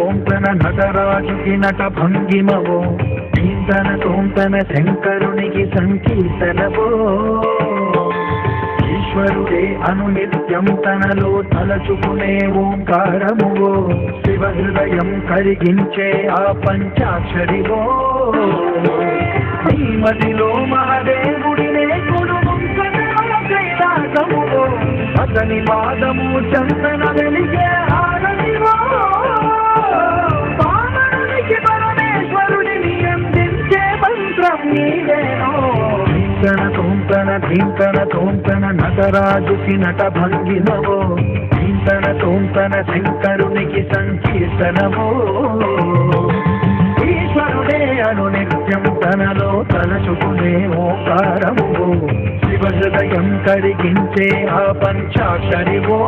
తోంతన నటరాజుకి నట భంగిమవో చింతన తోంతన శంకరునికి సంకీర్తనవో ఈశ్వరుడే అనునిత్యం తనలో తలచుకునే ఓంకారమువో శివ హృదయం కరిగించే ఆ పంచాక్షరివో ఈ మదిలో మహాదేవుడినే కైలాసమువో అతని పాదము చందన వెలిగే హారతివో పావనునికి పరమేశ్వరుడిని అందించే మంత్రం నీవేనో చింతన తోంతన చింతన తోంతన నటరాజుకి నట భంగిమవో చింతన తోంతన శంకరునికి సంకీర్తనవో ఈశ్వరుడే అనునిత్యం తనలో తలచుకునే ఓంకారమువో శివ హృదయం కరిగించే ఆ పంచాక్షరివో